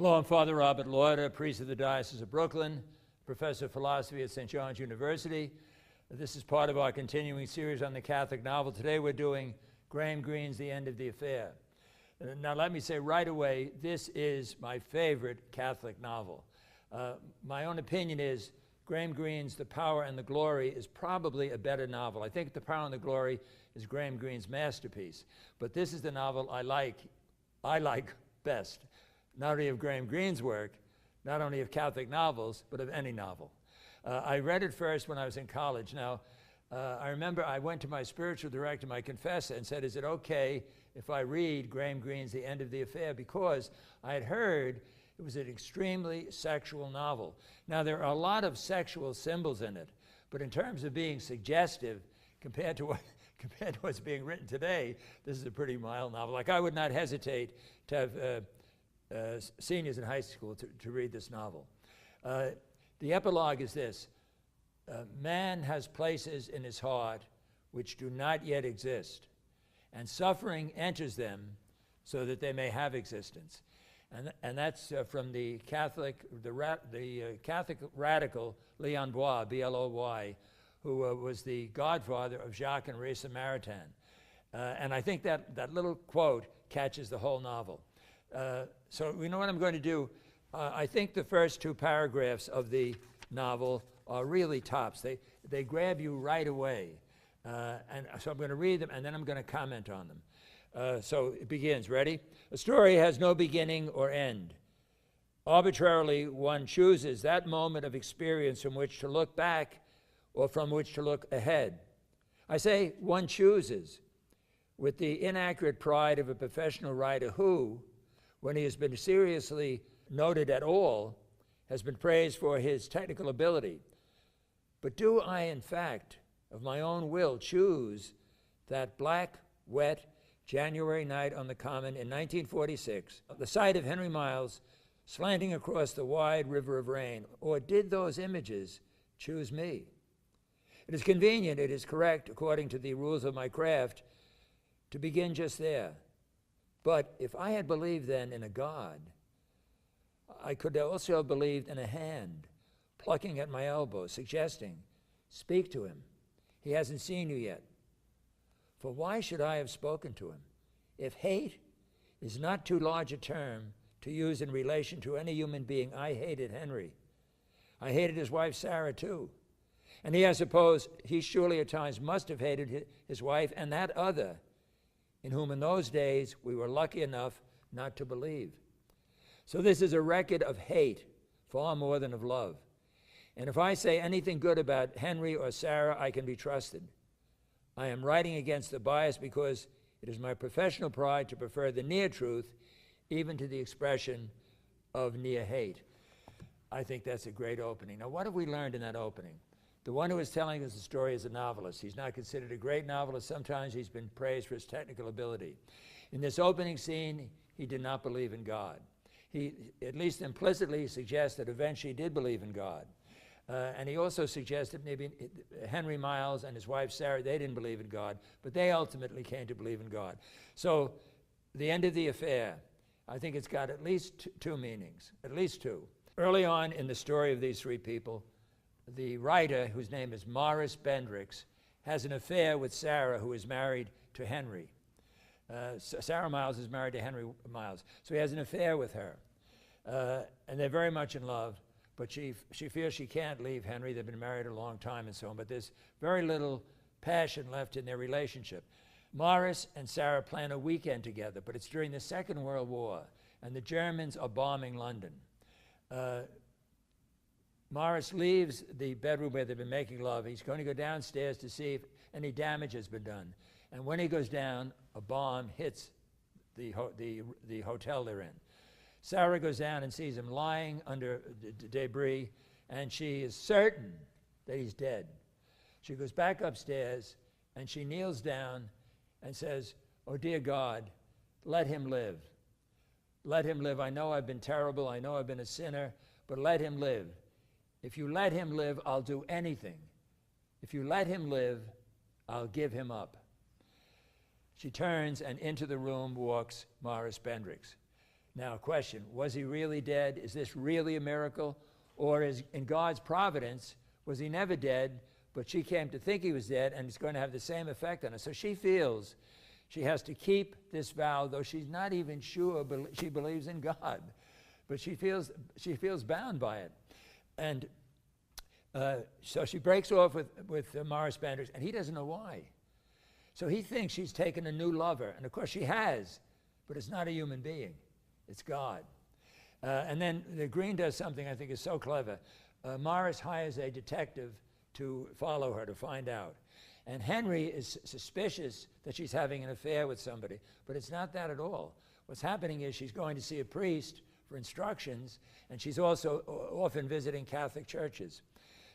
Hello, I'm Father Robert Lauder, priest of the Diocese of Brooklyn, professor of philosophy at St. John's University. This is part of our continuing series on the Catholic novel. Today we're doing Graham Greene's The End of the Affair. Now let me say right away, this is my favorite Catholic novel. My own opinion is Graham Greene's The Power and the Glory is probably a better novel. I think The Power and the Glory is Graham Greene's masterpiece, but this is the novel I like best. Not only of Graham Greene's work, not only of Catholic novels, but of any novel. I read it first when I was in college. Now, I remember I went to my spiritual director, my confessor, and said, is it okay if I read Graham Greene's The End of the Affair? Because I had heard it was an extremely sexual novel. Now, there are a lot of sexual symbols in it, but in terms of being suggestive, compared to what's being written today, this is a pretty mild novel. Like, I would not hesitate to have seniors in high school to read this novel. The epilogue is this: man has places in his heart which do not yet exist, and suffering enters them so that they may have existence. And that's from the Catholic radical Leon Bloy, B-L-O-Y, who was the godfather of Jacques and Marie Samaritan. And I think that little quote catches the whole novel. So you know what I'm going to do? I think the first two paragraphs of the novel are really tops. They grab you right away. And so I'm going to read them, and then I'm going to comment on them. So it begins. Ready? A story has no beginning or end. Arbitrarily, one chooses that moment of experience from which to look back or from which to look ahead. I say one chooses with the inaccurate pride of a professional writer who, when he has been seriously noted at all, has been praised for his technical ability. But do I, in fact, of my own will, choose that black, wet January night on the Common in 1946, the sight of Henry Miles slanting across the wide river of rain? Or did those images choose me? It is convenient, it is correct, according to the rules of my craft, to begin just there. But if I had believed then in a God, I could also have believed in a hand plucking at my elbow, suggesting, speak to him. He hasn't seen you yet. For why should I have spoken to him? If hate is not too large a term to use in relation to any human being, I hated Henry. I hated his wife, Sarah, too. And I suppose he surely at times must have hated his wife and that other, in whom in those days we were lucky enough not to believe. So this is a record of hate far more than of love. And if I say anything good about Henry or Sarah, I can be trusted. I am writing against the bias because it is my professional pride to prefer the near truth even to the expression of near hate. I think that's a great opening. Now, what have we learned in that opening? The one who is telling us the story is a novelist. He's not considered a great novelist. Sometimes he's been praised for his technical ability. In this opening scene, he did not believe in God. He, at least implicitly, suggests that eventually he did believe in God. And he also suggests that maybe Henry Miles and his wife Sarah, they didn't believe in God, but they ultimately came to believe in God. So the end of the affair, I think it's got at least two meanings, at least two. Early on in the story of these three people, the writer, whose name is Morris Bendrix, has an affair with Sarah, who is married to Henry. Sarah Miles is married to Henry Miles. So he has an affair with her. And they're very much in love, but she feels she can't leave Henry. They've been married a long time and so on, but there's very little passion left in their relationship. Morris and Sarah plan a weekend together, but it's during the Second World War, and the Germans are bombing London. Morris leaves the bedroom where they've been making love. He's going to go downstairs to see if any damage has been done. And when he goes down, a bomb hits the hotel they're in. Sarah goes down and sees him lying under debris, and she is certain that he's dead. She goes back upstairs, and she kneels down and says, "Oh, dear God, let him live. Let him live. I know I've been terrible. I know I've been a sinner, but let him live. If you let him live, I'll do anything. If you let him live, I'll give him up." She turns, and into the room walks Morris Bendrix. Now, question, was he really dead? Is this really a miracle? Or is, in God's providence, was he never dead, but she came to think he was dead, and it's going to have the same effect on her? So she feels she has to keep this vow, though she's not even sure she believes in God. But she feels bound by it. And so she breaks off with Morris Benders, and he doesn't know why. So he thinks she's taken a new lover. And of course she has, but it's not a human being. It's God. And then Green does something I think is so clever. Morris hires a detective to follow her, to find out. And Henry is suspicious that she's having an affair with somebody, but it's not that at all. What's happening is she's going to see a priest for instructions, and she's also often visiting Catholic churches.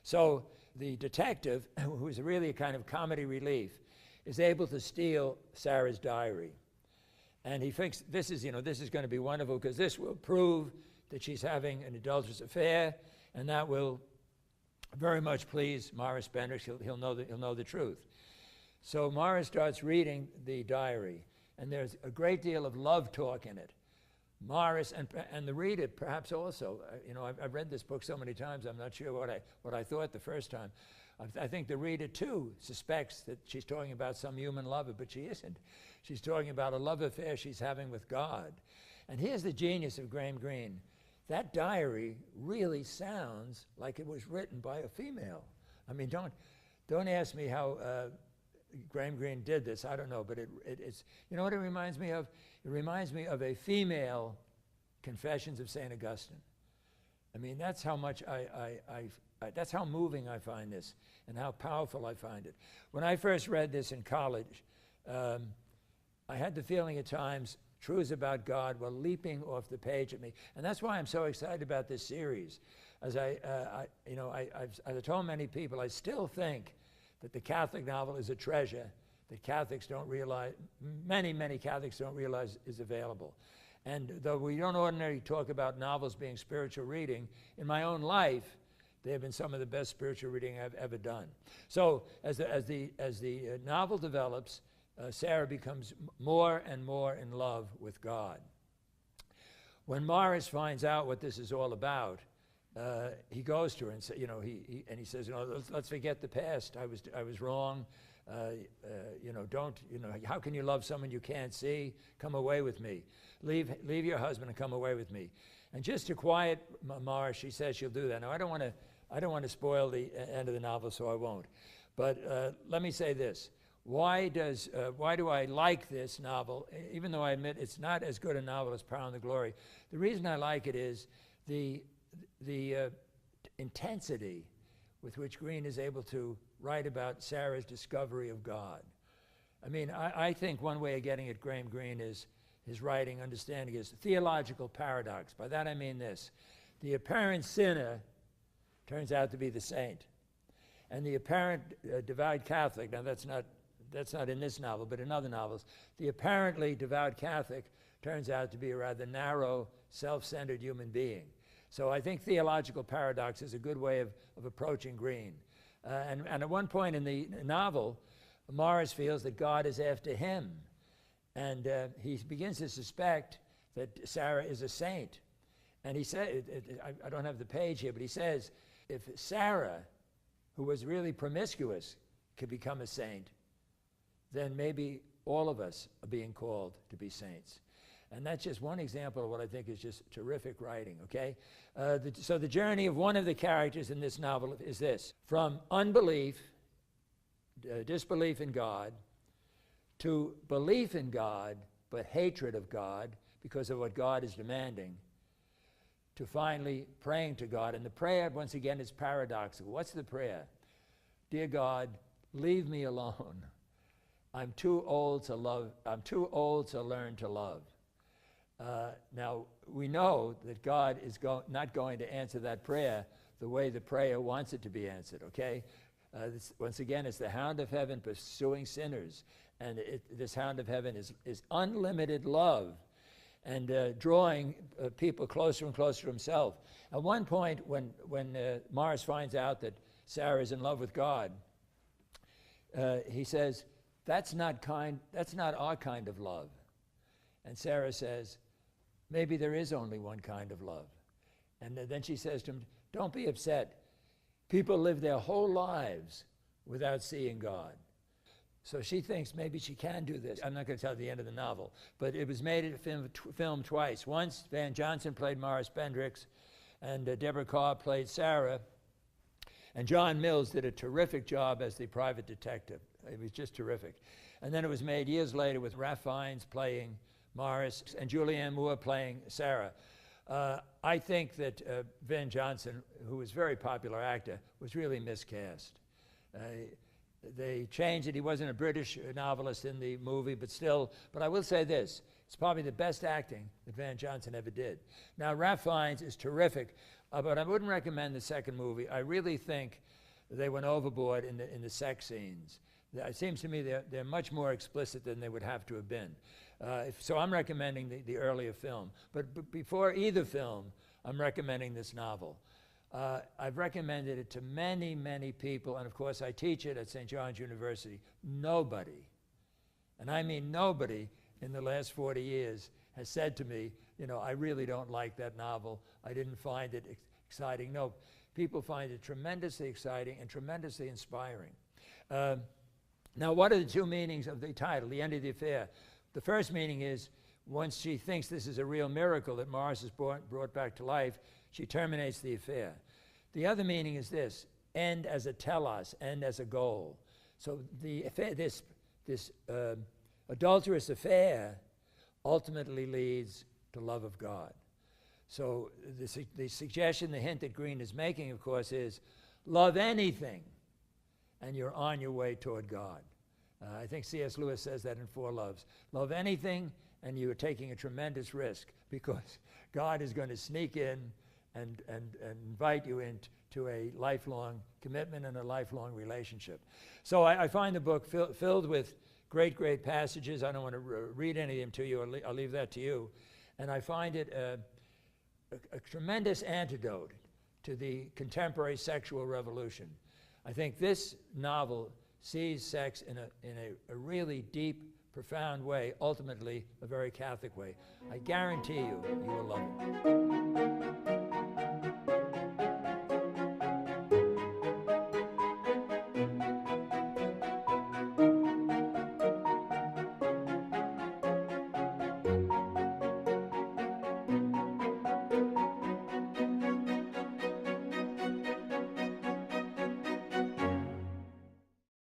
So the detective, who's really a kind of comedy relief, is able to steal Sarah's diary. And he thinks this is going to be wonderful because this will prove that she's having an adulterous affair, and that will very much please Morris Benders. He'll know the truth. So Morris starts reading the diary, and there's a great deal of love talk in it. Morris and the reader perhaps also. I've read this book so many times. I'm not sure what I thought the first time. I think the reader too suspects that she's talking about some human lover, but she isn't. She's talking about a love affair she's having with God. And here's the genius of Graham Greene. That diary really sounds like it was written by a female. I mean, don't ask me how Graham Greene did this. I don't know, but it's, you know what it reminds me of? It reminds me of a female Confessions of St. Augustine. I mean, that's how much that's how moving I find this and how powerful I find it. When I first read this in college, I had the feeling at times truths about God were leaping off the page at me. And that's why I'm so excited about this series. As I've told many people, I still think that the Catholic novel is a treasure that Catholics don't realize, many Catholics don't realize is available. And though we don't ordinarily talk about novels being spiritual reading, in my own life, they have been some of the best spiritual reading I've ever done. So as the novel develops, Sarah becomes more and more in love with God. When Morris finds out what this is all about, he goes to her and he says, let's forget the past. I was wrong. How can you love someone you can't see? Come away with me. Leave your husband and come away with me. And just to quiet Morris, she says she'll do that. Now I don't want to spoil the end of the novel, so I won't. But let me say this. Why do I like this novel, even though I admit it's not as good a novel as Power and the Glory? The reason I like it is the intensity with which Greene is able to write about Sarah's discovery of God. I mean, I think one way of getting at Graham Greene is his writing, understanding his theological paradox. By that I mean this. The apparent sinner turns out to be the saint. And the apparent devout Catholic, now that's not in this novel, but in other novels, the apparently devout Catholic turns out to be a rather narrow, self-centered human being. So I think theological paradox is a good way of approaching Greene. And at one point in the novel, Morris feels that God is after him. And he begins to suspect that Sarah is a saint. And he said, I don't have the page here, but he says, if Sarah, who was really promiscuous, could become a saint, then maybe all of us are being called to be saints. And that's just one example of what I think is just terrific writing, okay? So the journey of one of the characters in this novel is this. From unbelief, disbelief in God, to belief in God, but hatred of God because of what God is demanding, to finally praying to God. And the prayer, once again, is paradoxical. What's the prayer? Dear God, leave me alone. I'm too old to love. I'm too old to learn to love. Now, we know that God is not going to answer that prayer the way the prayer wants it to be answered, okay? Once again, it's the hound of heaven pursuing sinners. And this hound of heaven is unlimited love and drawing people closer and closer to himself. At one point, when Morris finds out that Sarah is in love with God, he says, that's not our kind of love. And Sarah says, maybe there is only one kind of love. And then she says to him, don't be upset. People live their whole lives without seeing God. So she thinks maybe she can do this. I'm not going to tell you the end of the novel, but it was made into film twice. Once, Van Johnson played Morris Bendrix, and Deborah Carr played Sarah, and John Mills did a terrific job as the private detective. It was just terrific. And then it was made years later with Ralph Fiennes playing Morris and Julianne Moore playing Sarah. I think that Van Johnson, who was a very popular actor, was really miscast. They changed it. He wasn't a British novelist in the movie, but still. But I will say this. It's probably the best acting that Van Johnson ever did. Now, Ralph Fiennes is terrific, but I wouldn't recommend the second movie. I really think they went overboard in the sex scenes. It seems to me they're much more explicit than they would have to have been. So I'm recommending the earlier film. But before either film, I'm recommending this novel. I've recommended it to many, many people, and of course I teach it at St. John's University. Nobody, and I mean nobody, in the last 40 years has said to me, you know, I really don't like that novel. I didn't find it exciting. No, people find it tremendously exciting and tremendously inspiring. Now, what are the two meanings of the title, The End of the Affair? The first meaning is, once she thinks this is a real miracle that Morris is brought back to life, she terminates the affair. The other meaning is this: end as a telos, end as a goal. So the affair, this adulterous affair ultimately leads to love of God. So the suggestion, the hint that Green is making, of course, is love anything, and you're on your way toward God. I think C.S. Lewis says that in Four Loves. Love anything, and you are taking a tremendous risk, because God is going to sneak in and invite you into a lifelong commitment and a lifelong relationship. So I find the book filled with great, great passages. I don't want to read any of them to you. I'll leave that to you. And I find it a tremendous antidote to the contemporary sexual revolution. I think this novel sees sex in a really deep, profound way, ultimately a very Catholic way. I guarantee you, you will love it.